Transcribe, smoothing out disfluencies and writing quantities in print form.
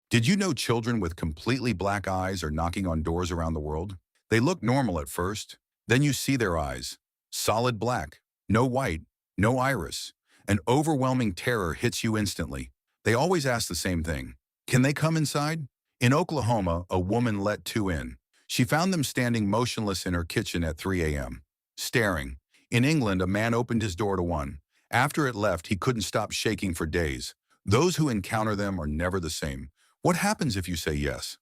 Did you know children with completely black eyes are knocking on doors around the world? They look normal at first. Then you see their eyes. Solid black. No white. No iris. An overwhelming terror hits you instantly. They always ask the same thing. Can they come inside? In Oklahoma, a woman let two in. She found them standing motionless in her kitchen at 3 a.m., staring. In England, a man opened his door to one. After it left, he couldn't stop shaking for days. Those who encounter them are never the same. What happens if you say yes?